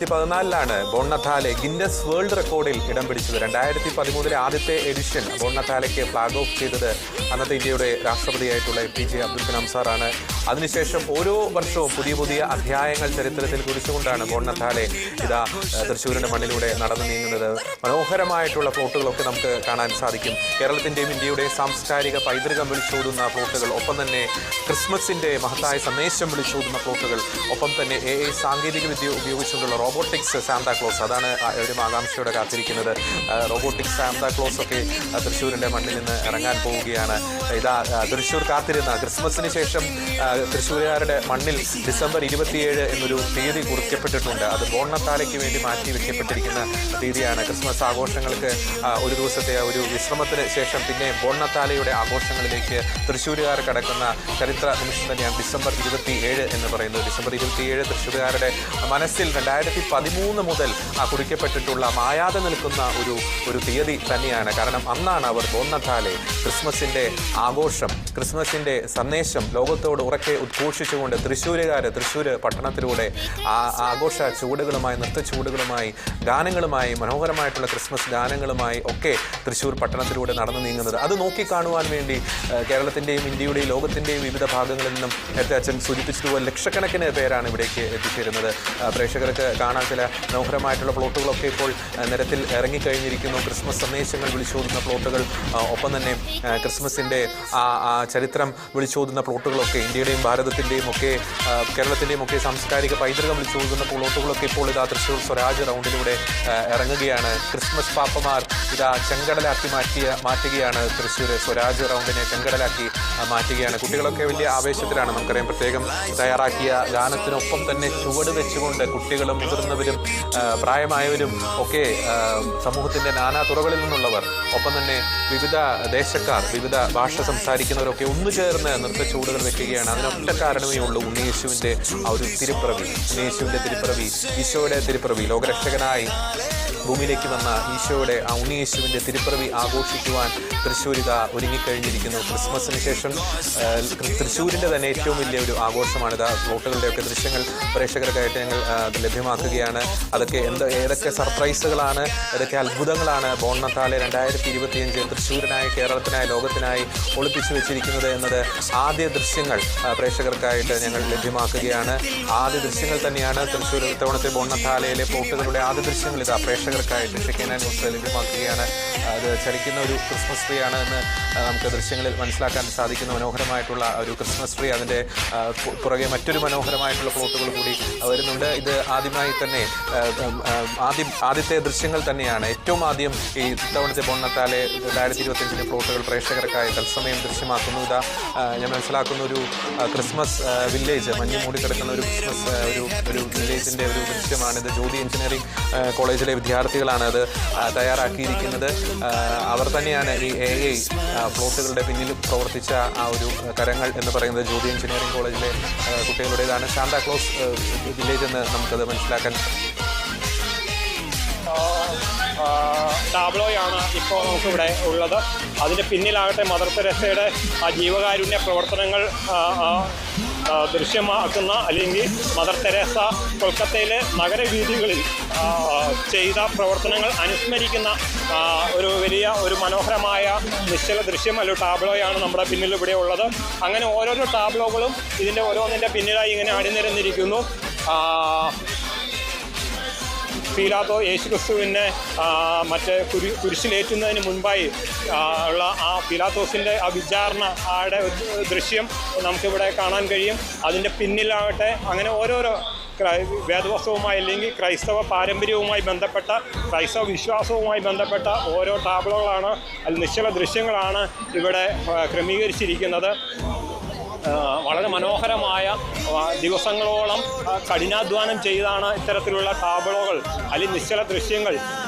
2014 ബോണ്ണത്താലെ Guinness world റെക്കോർഡിൽ ഇടം പിടിച്ചത്. 2013 ആദ്യത്തെ എഡിഷൻ ബോണ്ണത്താലയ്ക്ക് ഫ്ലാഗ് ഓഫ് ചെയ്തത് അന്നത്തെ ഇന്ത്യയുടെ രാഷ്ട്രപതിയായിട്ടുള്ള APJ അബ്ദുൽ കലാം സാറാണ്. അതിനുശേഷം ഓരോ വർഷവും പുതിയ പുതിയ അധ്യായങ്ങൾ ചരിത്രത്തിൽ കുറിച്ചുകൊണ്ടാണ് ബോണ്ണത്താലെ ഇതാ തൃശ്ശൂരിൻ്റെ മണ്ണിലൂടെ നടന്നു നീങ്ങുന്നത്. മനോഹരമായിട്ടുള്ള ഫ്ലോട്ടുകളൊക്കെ നമുക്ക് കാണാൻ സാധിക്കും. കേരളത്തിൻ്റെയും ഇന്ത്യയുടെയും സാംസ്കാരിക പൈതൃകം വിളിച്ചോതുന്ന ഫ്ലോട്ടുകൾ, ഒപ്പം തന്നെ ക്രിസ്മസിൻ്റെ മഹത്തായ സന്ദേശം വിളിച്ചോതുന്ന ഫ്ലോട്ടുകൾ, ഒപ്പം തന്നെ AI സാങ്കേതിക വിദ്യ ഉപയോഗിച്ചുകൊണ്ടുള്ള റോബോട്ടിക്സ് സാന്താക്ലോസ്, അതാണ് ഒരു ആകാംക്ഷയോടെ കാത്തിരിക്കുന്നത്. റോബോട്ടിക്സ് സാന്താക്ലോസ് ഒക്കെ തൃശ്ശൂരിൻ്റെ മണ്ണിൽ നിന്ന് ഇറങ്ങാൻ പോവുകയാണ്. ഇതാ തൃശ്ശൂർ കാത്തിരുന്ന ക്രിസ്മസിന് ശേഷം തൃശ്ശൂരുകാരുടെ മണ്ണിൽ ഡിസംബർ 27 എന്നൊരു തീയതി കുറിക്കപ്പെട്ടിട്ടുണ്ട്. അത് ബോണ്ണത്താലയ്ക്ക് വേണ്ടി മാറ്റി വെക്കപ്പെട്ടിരിക്കുന്ന തീയതിയാണ്. ക്രിസ്മസ് ആഘോഷങ്ങൾക്ക് ഒരു ദിവസത്തെ ഒരു വിശ്രമത്തിന് ശേഷം പിന്നെ ബോണ്ണത്താലയുടെ ആഘോഷങ്ങളിലേക്ക് തൃശ്ശൂരുകാർ കടക്കുന്ന ചരിത്ര നിമിഷം തന്നെയാണ് ഡിസംബർ 27 എന്ന് പറയുന്നത്. ഡിസംബർ 27 തൃശ്ശൂരുകാരുടെ മനസ്സിൽ 2013 മുതൽ കുറിക്കപ്പെട്ടിട്ടുള്ള മായാതെ നിൽക്കുന്ന ഒരു തീയതി തന്നെയാണ്. കാരണം അന്നാണ് അവർ ബോണ്ണത്താലെ ക്രിസ്മസിൻ്റെ ആഘോഷം, ക്രിസ്മസിൻ്റെ സന്ദേശം ലോകത്തോട് ഉറക്കെ ഉദ്ഘോഷിച്ചുകൊണ്ട് തൃശ്ശൂർ പട്ടണത്തിലൂടെ ആഘോഷ ചുവടുകളുമായി, നൃത്ത ചുവടുകളുമായി, ഗാനങ്ങളുമായി, മനോഹരമായിട്ടുള്ള ക്രിസ്മസ് ഗാനങ്ങളുമായി ഒക്കെ തൃശ്ശൂർ പട്ടണത്തിലൂടെ നടന്നു നീങ്ങുന്നത്. അത് നോക്കിക്കാണുവാൻ വേണ്ടി കേരളത്തിൻ്റെയും ഇന്ത്യയുടെയും ലോകത്തിൻ്റെയും വിവിധ ഭാഗങ്ങളിൽ നിന്നും നേരത്തെ അച്ഛൻ സൂചിപ്പിച്ചതുപോലെ ലക്ഷക്കണക്കിന് പേരാണ് ഇവിടേക്ക് എത്തിച്ചേരുന്നത്. പ്രേക്ഷകർക്ക് കാണാൻ ചില മനോഹരമായിട്ടുള്ള പ്ലോട്ടുകളൊക്കെ ഇപ്പോൾ നിരത്തിൽ ഇറങ്ങിക്കഴിഞ്ഞിരിക്കുന്നു. ക്രിസ്മസ് സന്ദേശങ്ങൾ വിളിച്ചോതുന്ന പ്ലോട്ടുകൾ, ഒപ്പം തന്നെ ക്രിസ്മസിൻ്റെ ചരിത്രം വിളിച്ചോതുന്ന പ്ലോട്ടുകളൊക്കെ, ഇന്ത്യയുടെയും ഭാരതത്തിൻ്റെയും ഒക്കെ കേരളത്തിൻ്റെയും ഒക്കെ സാംസ്കാരിക പൈതൃകം വിളിച്ചോതുന്ന പ്ലോട്ടുകളൊക്കെ ഇപ്പോൾ ഇതാ തൃശ്ശൂർ സ്വരാജ് റൗണ്ടിലൂടെ ഇറങ്ങുകയാണ്. ക്രിസ്മസ് പാപ്പമാർ ഇതാ ചെങ്കടലാക്കി മാറ്റുകയാണ്. തൃശ്ശൂർ സ്വരാജ് റൗണ്ടിനെ ചെങ്കടലാക്കി മാറ്റുകയാണ്. കുട്ടികളൊക്കെ വലിയ ആവേശത്തിലാണ്. നമുക്കറിയാം, പ്രത്യേകം തയ്യാറാക്കിയ ഗാനത്തിനൊപ്പം തന്നെ ചുവട് വെച്ചുകൊണ്ട് കുട്ടികളും മുതിർന്നവരും പ്രായമായവരും ഒക്കെ, സമൂഹത്തിൻ്റെ നാനാ തുറകളിൽ നിന്നുള്ളവർ, ഒപ്പം തന്നെ വിവിധ ദേശക്കാർ, വിവിധ ഭാഷ സംസാരിക്കുന്നവരൊക്കെ ഒന്നു ചേർന്ന് നൃത്ത ചുവടുകൾ വെക്കുകയാണ്. അതിനൊറ്റ കാരണമേ ഉള്ളൂ, ഉണ്ണിയേശുവിൻ്റെ ആ ഒരു തിരുപ്പിറവി, ഉണ്ണിയേശുവിൻ്റെ തിരുപ്പിറവി, ഈശോയുടെ തിരുപ്പിറവി, ലോകരക്ഷകനായി ഭൂമിയിലേക്ക് വന്ന ഈശോയുടെ ആ ഉണ്ണിയേശുവിൻ്റെ തിരുപ്പിറവി ആഘോഷിക്കുവാൻ തൃശ്ശൂരിക ഒരുങ്ങിക്കഴിഞ്ഞിരിക്കുന്നു. ക്രിസ്മസിന് ശേഷം തൃശ്ശൂരിൻ്റെ തന്നെ ഏറ്റവും വലിയ ഒരു ആഘോഷമാണിത്. ഫ്ലോട്ടുകളുടെയൊക്കെ ദൃശ്യങ്ങൾ പ്രേക്ഷകർക്കായിട്ട് ഞങ്ങൾ ലഭ്യമാക്കുകയാണ്. അതൊക്കെ ഏതൊക്കെ സർപ്രൈസുകളാണ്, ഏതൊക്കെ അത്ഭുതങ്ങളാണ് ബോണ്ണത്താലെ 2025 തൃശ്ശൂരിനായി, കേരളത്തിനായി, ലോകത്തിനായി ഒളിപ്പിച്ചു വെച്ചിരിക്കുന്നത് എന്നത് ആദ്യ ദൃശ്യങ്ങൾ പ്രേക്ഷകർക്കായിട്ട് ഞങ്ങൾ ലഭ്യമാക്കുകയാണ്. ആദ്യ ദൃശ്യങ്ങൾ തന്നെയാണ് തൃശ്ശൂർ ഇത്തവണത്തെ ബോണ്ണത്താലയിലെ ഫ്ലോട്ടുകളുടെ ആദ്യ ദൃശ്യങ്ങൾ ഇതാ പ്രേക്ഷകർക്കായിട്ട് ഷെക്കേന ന്യൂസ് ലഭ്യമാക്കുകയാണ്. അത് ചലിക്കുന്ന ഒരു ക്രിസ്മസ് ട്രീ ആണ് എന്ന് നമുക്ക് ദൃശ്യങ്ങളിൽ മനസ്സിലാക്കാൻ സാധിക്കുന്ന മനോഹരമായിട്ടുള്ള ഒരു ക്രിസ്മസ് ട്രീ. അതിൻ്റെ പുറകെ മറ്റൊരു മനോഹരമായിട്ടുള്ള പ്ലോട്ടുകൾ കൂടി വരുന്നുണ്ട്. ഇത് ആദ്യമായി തന്നെ ആദ്യത്തെ ദൃശ്യങ്ങൾ തന്നെയാണ്. ഏറ്റവും ആദ്യം ഈ ഇത്തവണത്തെ ബോണ്ണത്താലെ 2025 പ്ലോട്ടുകൾ പ്രേക്ഷകർക്കായി തത്സമയം ദൃശ്യമാക്കുന്നു. ഇതാ ഞാൻ മനസ്സിലാക്കുന്ന ഒരു ക്രിസ്മസ് വില്ലേജ്, മഞ്ഞ് മൂടിക്കിടക്കുന്ന ഒരു ക്രിസ്മസ് ഒരു വില്ലേജിൻ്റെ ഒരു ദൃശ്യമാണിത്. ജ്യോതി എഞ്ചിനീയറിംഗ് കോളേജിലെ വിദ്യാർത്ഥികളാണ് അത് തയ്യാറാക്കിയിരിക്കുന്നത്. അവർ തന്നെയാണ് ഈ AI പ്ലോട്ടുകളുടെ പിന്നിൽ പ്രവർത്തിച്ച ആ ഒരു കരങ്ങൾ എന്ന് പറയുന്നത്. ജ്യോതി എഞ്ചിനീയറിംഗ് കോളേജിലെ കുട്ടികളുടേതാണ്. സാന്താക്ലോസ് വില്ലേജ് എന്ന് നമുക്കത് മനസ്സിലാക്കാൻ. ടാബ്ലോയാണ് ഇപ്പോൾ നമുക്കിവിടെ ഉള്ളത്. അതിൻ്റെ പിന്നിലാകട്ടെ മദർ തെരേസയുടെ ജീവകാരുണ്യ പ്രവർത്തനങ്ങൾ ദൃശ്യമാക്കുന്ന, അല്ലെങ്കിൽ മദർ തെരേസ കൊൽക്കത്തയിലെ നഗരവീഥികളിൽ ചെയ്ത പ്രവർത്തനങ്ങൾ അനുസ്മരിക്കുന്ന ഒരു മനോഹരമായ നിശ്ചല ദൃശ്യം, അല്ലെങ്കിൽ ടാബ്ലോയാണ് നമ്മുടെ പിന്നിൽ ഇവിടെ ഉള്ളത്. അങ്ങനെ ഓരോരോ ടാബ്ലോകളും ഇതിൻ്റെ ഓരോന്നിൻ്റെ പിന്നിലായി ഇങ്ങനെ അണിനിരന്നിരിക്കുന്നു. പീലാത്തോ യേശുക്രിസ്തുവിനെ മറ്റേ കുരിശിലേറ്റുന്നതിന് മുൻപായി ഉള്ള ആ പീലാത്തോസിൻ്റെ ആ വിചാരണ ആടെ ദൃശ്യം നമുക്കിവിടെ കാണാൻ കഴിയും. അതിൻ്റെ പിന്നിലാകട്ടെ അങ്ങനെ ഓരോരോ വേദവസ്തുവുമായി, അല്ലെങ്കിൽ ക്രൈസ്തവ പാരമ്പര്യവുമായി ബന്ധപ്പെട്ട, ക്രൈസ്തവ വിശ്വാസവുമായി ബന്ധപ്പെട്ട ഓരോ ടാബ്ലോകളാണ്, നിശ്ചല ദൃശ്യങ്ങളാണ് ഇവിടെ ക്രമീകരിച്ചിരിക്കുന്നത്. വളരെ മനോഹരമായ ദിവസങ്ങളോളം കഠിനാധ്വാനം ചെയ്താണ് ഇത്തരത്തിലുള്ള ടാബ്ലോകൾ അല്ലെങ്കിൽ നിശ്ചല ദൃശ്യങ്ങൾ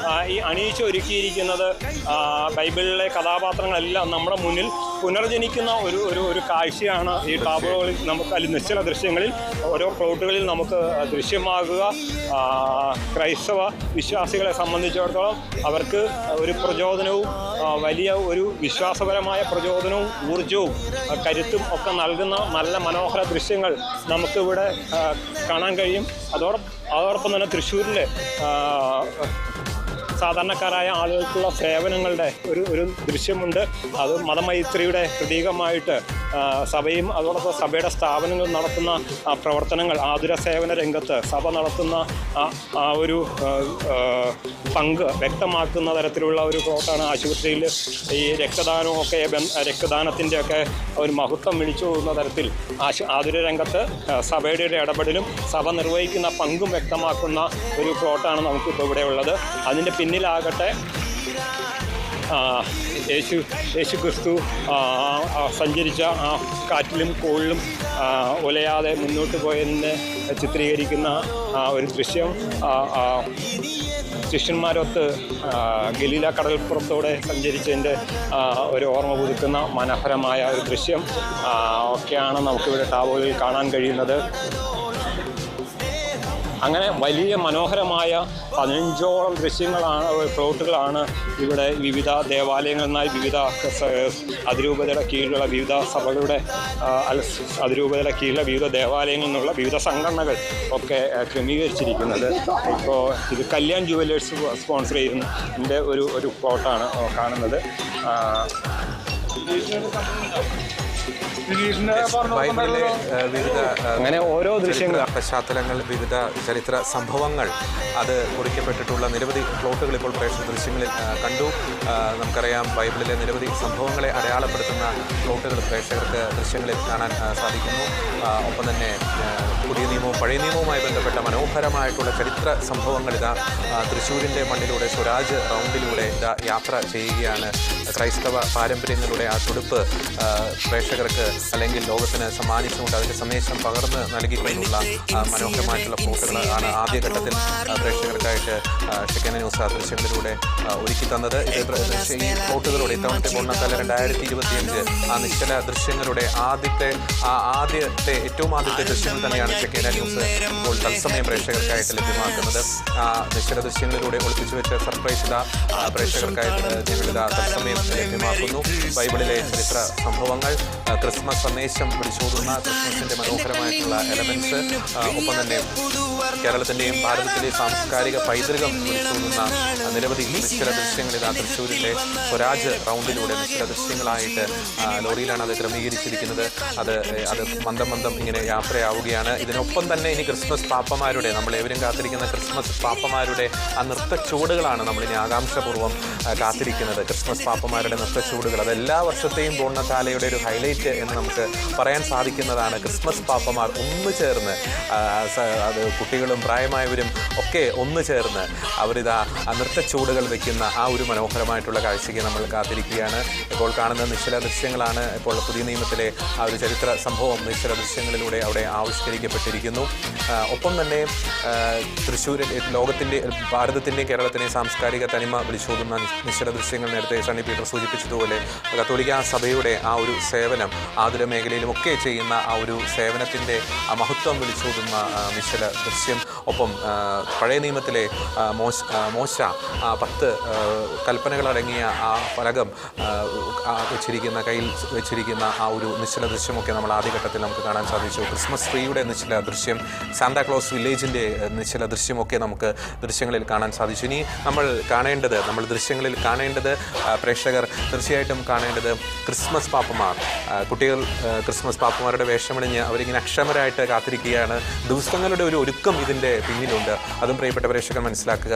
ഈ അണിയിച്ചൊരുക്കിയിരിക്കുന്നത്. ബൈബിളിലെ കഥാപാത്രങ്ങളെല്ലാം നമ്മുടെ മുന്നിൽ പുനർജനിക്കുന്ന ഒരു കാഴ്ചയാണ് ഈ ടാബ്ലോകളിൽ നമുക്ക്, അല്ലെങ്കിൽ നിശ്ചല ദൃശ്യങ്ങളിൽ ഓരോ പ്ലോട്ടുകളിൽ നമുക്ക് ദൃശ്യമാകുക. ക്രൈസ്തവ വിശ്വാസികളെ സംബന്ധിച്ചിടത്തോളം അവർക്ക് ഒരു പ്രചോദനവും വലിയ ഒരു വിശ്വാസപരമായ പ്രചോദനവും ഊർജവും കരുത്തും ഒക്കെ നൽകുന്ന നല്ല മനോഹര ദൃശ്യങ്ങൾ നമുക്കിവിടെ കാണാൻ കഴിയും. അതോടൊപ്പം തന്നെ തൃശ്ശൂരിലെ സാധാരണക്കാരായ ആളുകൾക്കുള്ള സേവനങ്ങളുടെ ഒരു ദൃശ്യമുണ്ട്. അത് മതമൈത്രിയുടെ പ്രതീകമായിട്ട് സഭയും അതോടൊപ്പം സഭയുടെ സ്ഥാപനങ്ങൾ നടത്തുന്ന പ്രവർത്തനങ്ങൾ, ആതുര സേവന രംഗത്ത് സഭ നടത്തുന്ന ആ ഒരു പങ്ക് വ്യക്തമാക്കുന്ന തരത്തിലുള്ള ഒരു പ്ലോട്ടാണ്. ആശുപത്രിയിൽ ഈ രക്തദാനമൊക്കെ രക്തദാനത്തിൻ്റെയൊക്കെ ഒരു മഹത്വം വിളിച്ചു പോകുന്ന തരത്തിൽ ആതുര രംഗത്ത് സഭയുടെ ഇടപെടലും സഭ നിർവഹിക്കുന്ന പങ്കും വ്യക്തമാക്കുന്ന ഒരു പ്ലോട്ടാണ് നമുക്കിപ്പോൾ ഇവിടെ ഉള്ളത്. അതിൻ്റെ പിന്നിലാകട്ടെ യേശു ക്രിസ്തു സഞ്ചരിച്ച ആ കാറ്റിലും കോളിലും ഒലയാതെ മുന്നോട്ട് പോയതിനെ ചിത്രീകരിക്കുന്ന ഒരു ദൃശ്യം. ശിഷ്യന്മാരൊത്ത് ഗലീല കടൽപ്പുറത്തോടെ സഞ്ചരിച്ചതിൻ്റെ ഒരു ഓർമ്മ പുതുക്കുന്ന മനോഹരമായ ഒരു ദൃശ്യം ഒക്കെയാണ് നമുക്കിവിടെ ടാബോയിൽ കാണാൻ കഴിയുന്നത്. അങ്ങനെ വലിയ മനോഹരമായ 15ഓളം ദൃശ്യങ്ങളാണ്, പ്ലോട്ടുകളാണ് ഇവിടെ വിവിധ ദേവാലയങ്ങളിൽ നിന്നായി വിവിധ അതിരൂപതയുടെ കീഴിലുള്ള വിവിധ സഭകളുടെ അതിരൂപതയുടെ കീഴിലുള്ള വിവിധ ദേവാലയങ്ങളിൽ നിന്നുള്ള വിവിധ സംഘടനകൾ ഒക്കെ ക്രമീകരിച്ചിരിക്കുന്നത്. ഇപ്പോൾ ഇത് കല്യാൺ ജുവലേഴ്സ് സ്പോൺസർ ചെയ്യുന്നതിൻ്റെ ഒരു പ്ലോട്ടാണ് കാണുന്നത്. ബൈബിളിലെ വിവിധ അങ്ങനെ ഓരോ ദൃശ്യങ്ങൾ, പശ്ചാത്തലങ്ങൾ, വിവിധ ചരിത്ര സംഭവങ്ങൾ അത് കുറിക്കപ്പെട്ടിട്ടുള്ള നിരവധി പ്ലോട്ടുകൾ ഇപ്പോൾ പ്രേക്ഷക ദൃശ്യങ്ങളിൽ കണ്ടു. നമുക്കറിയാം ബൈബിളിലെ നിരവധി സംഭവങ്ങളെ അടയാളപ്പെടുത്തുന്ന പ്ലോട്ടുകൾ പ്രേക്ഷകർക്ക് ദൃശ്യങ്ങളിൽ കാണാൻ സാധിക്കുന്നു. ഒപ്പം തന്നെ പുതിയ നിയമവും പഴയ നിയമവുമായി ബന്ധപ്പെട്ട മനോഹരമായിട്ടുള്ള ചരിത്ര സംഭവങ്ങൾ ഇതാ തൃശ്ശൂരിൻ്റെ മണ്ണിലൂടെ സ്വരാജ് റൗണ്ടിലൂടെ ഇതാ യാത്ര ചെയ്യുകയാണ്. ക്രൈസ്തവ പാരമ്പര്യങ്ങളുടെ ആ തുടുപ്പ് പ്രേക്ഷകർക്ക് അല്ലെങ്കിൽ ലോകത്തിന് സമ്മാനിച്ചുകൊണ്ട് അതിൻ്റെ സന്ദേശം പകർന്ന് നൽകിക്കൊണ്ടുള്ള മനോഹരമായിട്ടുള്ള പ്ലോട്ടുകൾ ആണ് ആദ്യഘട്ടത്തിൽ പ്രേക്ഷകർക്കായിട്ട് ഷെക്കേന ന്യൂസ് ദൃശ്യങ്ങളിലൂടെ ഒരുക്കി തന്നത്. ഈ പ്ലോട്ടുകളോടെ ഇത്തവണത്തെ ബോണ്ണത്താല 2025 ആ നിശ്ചല ദൃശ്യങ്ങളുടെ ആദ്യത്തെ ഏറ്റവും ആദ്യത്തെ ദൃശ്യങ്ങൾ തന്നെയാണ് ഷെക്കേന ന്യൂസ് ഇപ്പോൾ തത്സമയം പ്രേക്ഷകർക്കായിട്ട് ലഭ്യമാക്കുന്നത്. ആ നിശ്ചല ദൃശ്യങ്ങളിലൂടെ ഒളിപ്പിച്ചു വെച്ച സർപ്രൈസ് പ്രേക്ഷകർക്കായിട്ട് ഞങ്ങളിതാ തത്സമയം ലഭ്യമാക്കുന്നു. ബൈബിളിലെ ചരിത്ര സംഭവങ്ങൾ, ക്രിസ്മസ് സന്ദേശം വിളിച്ചോതുന്ന ക്രിസ്മസിൻ്റെ മനോഹരമായിട്ടുള്ള എലമെൻറ്റ്സ്, ഒപ്പം തന്നെ കേരളത്തിൻ്റെയും ഭാരതത്തിൻ്റെയും സാംസ്കാരിക പൈതൃകം വിളിച്ചോതുന്ന നിരവധി നിശ്ചല ദൃശ്യങ്ങൾ ഇതാ തൃശ്ശൂരിലെ സ്വരാജ് റൗണ്ടിലൂടെ നിശ്ചല ദൃശ്യങ്ങളായിട്ട് ലോറിയിലാണ് അത് ക്രമീകരിച്ചിരിക്കുന്നത്. അത് മന്ദം ഇങ്ങനെ യാത്രയാവുകയാണ്. ഇതിനൊപ്പം തന്നെ ഇനി ക്രിസ്മസ് പാപ്പമാരുടെ, നമ്മൾ ഏവരും കാത്തിരിക്കുന്ന ക്രിസ്മസ് പാപ്പമാരുടെ ആ നൃത്തച്ചുവടുകളാണ് നമ്മളിനി ആകാംക്ഷപൂർവ്വം കാത്തിരിക്കുന്നത്. ക്രിസ്മസ് പാപ്പമാരുടെ നൃത്തച്ചുവടുകൾ അതെല്ലാ വർഷത്തെയും ബോണ്ണത്താലയുടെ ഒരു ഹൈലൈറ്റ് എന്ന് നമുക്ക് പറയാൻ സാധിക്കുന്നതാണ്. ക്രിസ്മസ് പാപ്പമാർ ഒന്ന് ചേർന്ന്, അത് കുട്ടികളും പ്രായമായവരും ഒക്കെ ഒന്ന് ചേർന്ന് അവരിതാ നൃത്തച്ചുവടുകൾ വയ്ക്കുന്ന ആ ഒരു മനോഹരമായിട്ടുള്ള കാഴ്ചയ്ക്ക് നമ്മൾ കാത്തിരിക്കുകയാണ്. ഇപ്പോൾ കാണുന്ന നിശ്ചല ദൃശ്യങ്ങളാണ് ഇപ്പോൾ പുതിയ നിയമത്തിലെ ആ ഒരു ചരിത്ര സംഭവം നിശ്ചല ദൃശ്യങ്ങളിലൂടെ അവിടെ ആവിഷ്കരിക്കപ്പെട്ടിരിക്കുന്നു. ഒപ്പം തന്നെ തൃശ്ശൂരിൽ ലോകത്തിൻ്റെ, ഭാരതത്തിൻ്റെയും കേരളത്തിൻ്റെയും സാംസ്കാരിക തനിമ വിളിച്ചോതുന്ന നിശ്ചല ദൃശ്യങ്ങൾ നേരത്തെ സണ്ണി പീറ്റർ സൂചിപ്പിച്ചതുപോലെ കത്തോലിക്ക സഭയുടെ ആ ഒരു സേവനം ആതുര മേഖലയിലുമൊക്കെ ചെയ്യുന്ന ആ ഒരു സേവനത്തിൻ്റെ ആ മഹത്വം വിളിച്ചോതുന്ന നിശ്ചല ദൃശ്യം. ഒപ്പം പഴയ നിയമത്തിലെ മോശ 10 കൽപ്പനകളടങ്ങിയ ആ ഫലകം വെച്ചിരിക്കുന്ന, കയ്യിൽ വെച്ചിരിക്കുന്ന ആ ഒരു നിശ്ചല ദൃശ്യമൊക്കെ നമ്മൾ ആദ്യഘട്ടത്തിൽ നമുക്ക് കാണാൻ സാധിച്ചു. ക്രിസ്മസ് ട്രീയുടെ നിശ്ചല ദൃശ്യം, സാന്താക്ലോസ് വില്ലേജിൻ്റെ നിശ്ചല ദൃശ്യമൊക്കെ നമുക്ക് ദൃശ്യങ്ങളിൽ കാണാൻ സാധിച്ചു. ഇനി നമ്മൾ ദൃശ്യങ്ങളിൽ കാണേണ്ടത്, പ്രേക്ഷകർ തീർച്ചയായിട്ടും കാണേണ്ടത് ക്രിസ്മസ് പാപ്പമാർ. കുട്ടികൾ ക്രിസ്മസ് പാപ്പമാരുടെ വേഷമണിഞ്ഞ് അവരിങ്ങനെ അക്ഷമരായിട്ട് കാത്തിരിക്കുകയാണ്. ദിവസങ്ങളുടെ ഒരു ഒരുക്കം ഇതിൻ്റെ പിന്നിലുണ്ട്. അതും പ്രിയപ്പെട്ട പ്രേക്ഷകർ മനസ്സിലാക്കുക.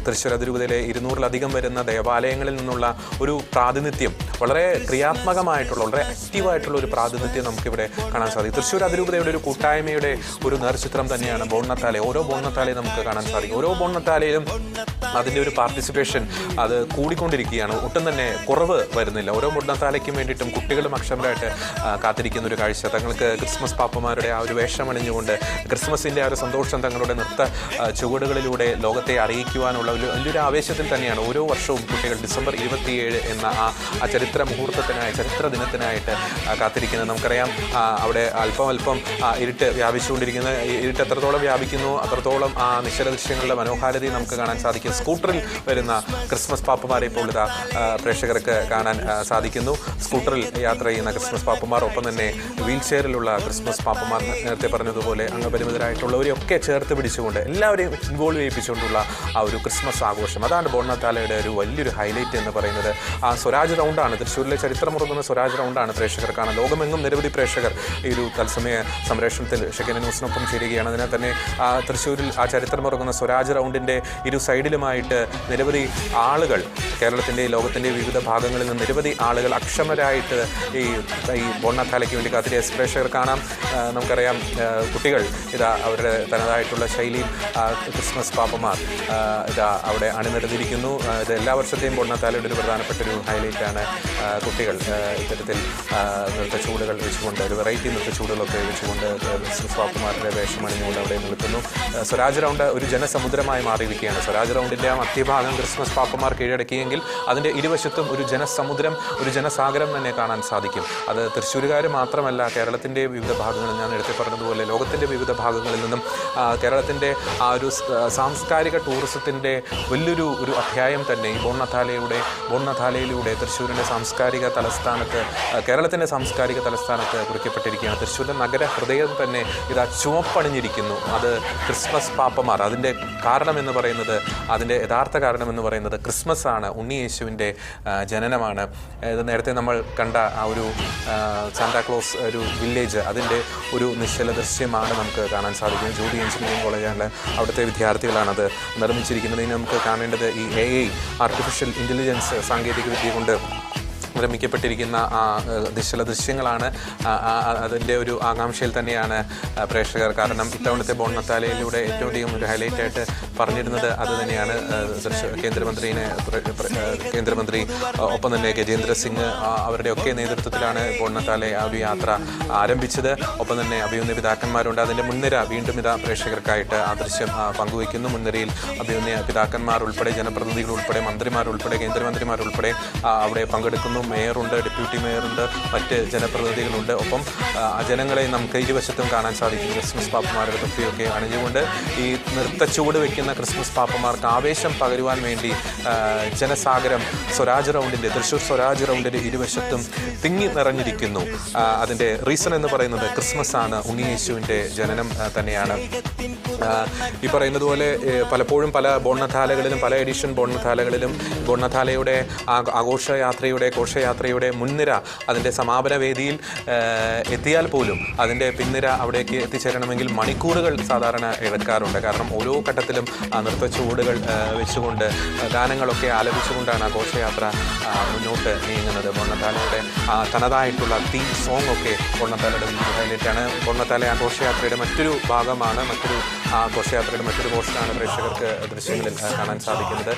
തൃശ്ശൂർ അതിരൂപതയിലെ 200-ലധികം വരുന്ന ദേവാലയങ്ങളിൽ നിന്നുള്ള ഒരു പ്രാതിനിധ്യം, വളരെ ക്രിയാത്മകമായിട്ടുള്ള, വളരെ ആക്റ്റീവായിട്ടുള്ള ഒരു പ്രാതിനിധ്യം നമുക്കിവിടെ കാണാൻ സാധിക്കും. തൃശ്ശൂർ അതിരൂപതയുടെ ഒരു കൂട്ടായ്മയുടെ ഒരു നേർചിത്രം തന്നെയാണ് ബോണ്ണത്താല. ഓരോ ബോണ്ണത്താലയും നമുക്ക് കാണാൻ സാധിക്കും. ഓരോ ബോണ്ണത്താലയിലും അതിൻ്റെ ഒരു പാർട്ടിസിപ്പേഷൻ അത് കൂടിക്കൊണ്ടിരിക്കുകയാണ്. ഒട്ടും തന്നെ കുറവ് വരുന്നില്ല. ഓരോ ബോണത്താലയ്ക്കും വേണ്ടിയിട്ടും കുട്ടികളും അക്ഷമരായിട്ട് കാത്തിരിക്കുന്ന ഒരു കാഴ്ച. തങ്ങൾക്ക് ക്രിസ്മസ് പാപ്പമാരുടെ ആ ഒരു വേഷമണിഞ്ഞുകൊണ്ട് ക്രിസ്മസിൻ്റെ ആ ഒരു സന്തോഷം തങ്ങളുടെ നൃത്ത ചുവടുകളിലൂടെ ലോകത്തെ അറിയിക്കുവാനുള്ള വലിയൊരു ആവേശത്തിൽ തന്നെയാണ് ഓരോ വർഷവും കുട്ടികൾ ഡിസംബർ 27 എന്ന ആ ചരിത്ര മുഹൂർത്തത്തിനായി, ചരിത്ര ദിനത്തിനായിട്ട് കാത്തിരിക്കുന്നത്. നമുക്കറിയാം അവിടെ അല്പം ഇരുട്ട് വ്യാപിച്ചുകൊണ്ടിരിക്കുന്ന, ഇരുട്ട് എത്രത്തോളം വ്യാപിക്കുന്നു അത്രത്തോളം ആ നിശ്ചല ദൃശ്യങ്ങളുടെ മനോഹാരിതയും നമുക്ക് കാണാൻ സാധിക്കും. സ്കൂട്ടറിൽ വരുന്ന ക്രിസ്മസ് പാപ്പമാരെ ഇപ്പോൾ ഇതാ പ്രേക്ഷകർക്ക് കാണാൻ സാധിക്കുന്നു. സ്കൂട്ടറിൽ യാത്ര ചെയ്യുന്ന ക്രിസ്മസ് പാപ്പമാർ, ഒപ്പം തന്നെ വീൽ ചെയറിലുള്ള ക്രിസ്മസ് പാപ്പമാർ, നേരത്തെ പറഞ്ഞതുപോലെ അംഗപരിമിതരായിട്ടുള്ളവരെയൊക്കെ ചേർത്ത് പിടിച്ചുകൊണ്ട് എല്ലാവരെയും ഇൻവോൾവ് ചെയ്യിപ്പിച്ചുകൊണ്ടുള്ള ആ ഒരു ക്രിസ്മസ് ആഘോഷം, അതാണ് ബോണത്താലയുടെ ഒരു വലിയൊരു ഹൈലൈറ്റ് എന്ന് പറയുന്നത്. ആ സ്വരാജ് റൗണ്ടാണ്, തൃശ്ശൂരിലെ ചരിത്രമുറങ്ങുന്ന സ്വരാജ് റൗണ്ടാണ് പ്രേക്ഷകർ കാണാൻ. ലോകമെങ്ങും നിരവധി പ്രേക്ഷകർ ഈ ഒരു തത്സമയ സംപ്രേഷണത്തിൽ ഷെക്കന ന്യൂസിനൊപ്പം ചേരുകയാണ്. അതിനാൽ തന്നെ തൃശ്ശൂരിൽ ആ ചരിത്രമുറങ്ങുന്ന സ്വരാജ് റൗണ്ടിൻ്റെ ഇരു സൈഡിലുമായിട്ട് നിരവധി ആളുകൾ, കേരളത്തിൻ്റെ ലോകത്തിൻ്റെ വിവിധ ഭാഗങ്ങളിൽ നിന്ന് നിരവധി ആളുകൾ അക്ഷമരായിട്ട് ഈ ബോണത്താലയ്ക്ക് വേണ്ടി കാത്തിരിക്കുക പ്രേക്ഷകർ കാണാം. നമുക്കറിയാം കുട്ടികൾ ഇതാ അവരുടെ തനതായിട്ടുള്ള ശൈലിയിൽ ക്രിസ്മസ് പാപ്പമാർ ഇതാ അവിടെ അണിനിരന്നിരിക്കുന്നു. ഇത് എല്ലാ വർഷത്തെയും ബോണത്താലയുടെ ഒരു പ്രധാനപ്പെട്ടൊരു ഹൈലൈറ്റാണ്. കുട്ടികൾ ഇത്തരത്തിൽ നൃത്തച്ചൂടുകൾ വെച്ചുകൊണ്ട്, ഒരു വെറൈറ്റി നൃത്തച്ചൂടുകളൊക്കെ വെച്ചുകൊണ്ട് ക്രിസ്മസ് പാപ്പമാരുടെ വേഷമണിഞ്ഞുകൊണ്ട് അവിടെ നിൽക്കുന്നു. സ്വരാജ് റൗണ്ട് ഒരു ജനസമുദ്രമായി മാറിയിരിക്കുകയാണ്. സ്വരാജ് റൗണ്ടിൻ്റെ ആ മധ്യഭാഗം ക്രിസ്മസ് പാപ്പമാർ കീഴടക്കിയെങ്കിൽ അതിൻ്റെ ഇരുവശത്തും ഒരു ജനസമുദ്രം, ഒരു ജനസാഗരം തന്നെ കാണാൻ സാധിക്കും. അത് തൃശ്ശൂരുകാർ മാത്രമല്ല, കേരളത്തിൻ്റെ വിവിധ ഭാഗങ്ങളിൽ, ഞാൻ നേരത്തെ പറഞ്ഞതുപോലെ ലോകത്തിൻ്റെ വിവിധ ഭാഗങ്ങളിൽ നിന്നും കേരളത്തിൻ്റെ ആ ഒരു സാംസ്കാരിക ടൂറിസത്തിൻ്റെ വലിയൊരു അധ്യായം തന്നെ ഈ ബോണത്താലയിലൂടെ തൃശ്ശൂരിൻ്റെ സാംസ്കാരിക തലസ്ഥാനത്ത്, കേരളത്തിൻ്റെ സാംസ്കാരിക തലസ്ഥാനത്ത് കുറിക്കപ്പെട്ടിരിക്കുകയാണ്. തൃശ്ശൂരിൻ്റെ നഗര ഹൃദയം തന്നെ ഇതാ ചുവപ്പണിഞ്ഞിരിക്കുന്നു. അത് ക്രിസ്മസ് പാപ്പമാർ. അതിൻ്റെ കാരണമെന്ന് പറയുന്നത്, അതിൻ്റെ യഥാർത്ഥ കാരണമെന്ന് പറയുന്നത് ക്രിസ്മസ് ആണ്, ഉണ്ണിയേശുവിൻ്റെ ജനനമാണ്. ഇത് നേരത്തെ നമ്മൾ കണ്ട ആ ഒരു സാന്താക്ലോസ് ഒരു വില്ലേജ്, അതിൻ്റെ ഒരു നിശ്ചല ദൃശ്യമാണ് നമുക്ക് കാണാൻ സാധിക്കുന്നത്. ജൂബി എഞ്ചിനീയറിംഗ് കോളേജാണ് അവിടുത്തെ വിദ്യാർത്ഥികളാണത് നിർമ്മിച്ചിരിക്കുന്നത്. ഇനി നമുക്ക് കാണേണ്ടത് ഈ AI ആർട്ടിഫിഷ്യൽ ഇൻ്റലിജൻസ് സാങ്കേതികവിദ്യ കൊണ്ട് നിർമ്മിക്കപ്പെട്ടിരിക്കുന്ന ആ നിശ്ചല ദൃശ്യങ്ങളാണ്. അതിൻ്റെ ഒരു ആകാംക്ഷയിൽ തന്നെയാണ് പ്രേക്ഷകർ. കാരണം ഇത്തവണത്തെ ബോണത്താലയിലൂടെ ഏറ്റവും അധികം ഒരു ഹൈലൈറ്റായിട്ട് പറഞ്ഞിരുന്നത് അത് തന്നെയാണ്. കേന്ദ്രമന്ത്രി ഒപ്പം തന്നെ ഗജേന്ദ്ര സിംഗ് അവരുടെയൊക്കെ നേതൃത്വത്തിലാണ് ബോണത്താലെ ആ ഒരു യാത്ര ആരംഭിച്ചത്. ഒപ്പം തന്നെ അഭിമന്യ പിതാക്കന്മാരുണ്ട്. അതിൻ്റെ മുൻനിര വീണ്ടും ഇതാ പ്രേക്ഷകർക്കായിട്ട് ആ ദൃശ്യം പങ്കുവയ്ക്കുന്നു. മുൻനിരയിൽ അഭിമന്യ പിതാക്കന്മാർ ഉൾപ്പെടെ, ജനപ്രതിനിധികൾ ഉൾപ്പെടെ, മന്ത്രിമാരുൾപ്പെടെ, കേന്ദ്രമന്ത്രിമാരുൾപ്പെടെ അവിടെ പങ്കെടുക്കുന്നു. മേയറുണ്ട്, ഡെപ്യൂട്ടി മേയറുണ്ട്, മറ്റ് ജനപ്രതിനിധികളുണ്ട്. ഒപ്പം ജനങ്ങളെ നമുക്ക് ഇരുവശത്തും കാണാൻ സാധിക്കും. ക്രിസ്മസ് പാപ്പമാരുടെ തൊപ്പിയൊക്കെ അണിഞ്ഞുകൊണ്ട് ഈ നൃത്തച്ചുവട് വയ്ക്കുന്ന ക്രിസ്മസ് പാപ്പമാർക്ക് ആവേശം പകരുവാൻ വേണ്ടി ജനസാഗരം തൃശ്ശൂർ സ്വരാജ് റൗണ്ടിൻ്റെ ഇരുവശത്തും തിങ്ങി നിറഞ്ഞിരിക്കുന്നു. അതിൻ്റെ റീസൺ എന്ന് പറയുന്നത് ക്രിസ്മസ് ആണ്, ഉണ്ണിയേശുവിൻ്റെ ജനനം തന്നെയാണ്. ഈ പറയുന്നത് പോലെ പലപ്പോഴും പല ബോണത്താലകളിലും, പല എഡിഷൻ ബോണത്താലകളിലും ബോണത്താലയുടെ ആഘോഷയാത്രയുടെ, ഘോഷയാത്രയുടെ മുൻനിര അതിൻ്റെ സമാപന വേദിയിൽ എത്തിയാൽ പോലും അതിൻ്റെ പിൻനിര അവിടേക്ക് എത്തിച്ചേരണമെങ്കിൽ മണിക്കൂറുകൾ സാധാരണ എടുക്കാറുണ്ട്. കാരണം ഓരോ ഘട്ടത്തിലും നൃത്തച്ചുവടുകൾ വെച്ചുകൊണ്ട്, ഗാനങ്ങളൊക്കെ ആലപിച്ചുകൊണ്ടാണ് ആഘോഷയാത്ര മുന്നോട്ട് നീങ്ങുന്നത്. ബോണത്താലയുടെ തനതായിട്ടുള്ള തീം സോങ് ഒക്കെ ബോണത്താലയുടെ ഹൈലൈറ്റാണ്. ബോണത്താല ആഘോഷയാത്രയുടെ മറ്റൊരു ഭാഗമാണ്, മറ്റൊരു ആഘോഷയാത്രയുടെ മറ്റൊരു പോർഷനാണ് പ്രേക്ഷകർക്ക് ദൃശ്യങ്ങളിൽ കാണാൻ സാധിക്കുന്നത്.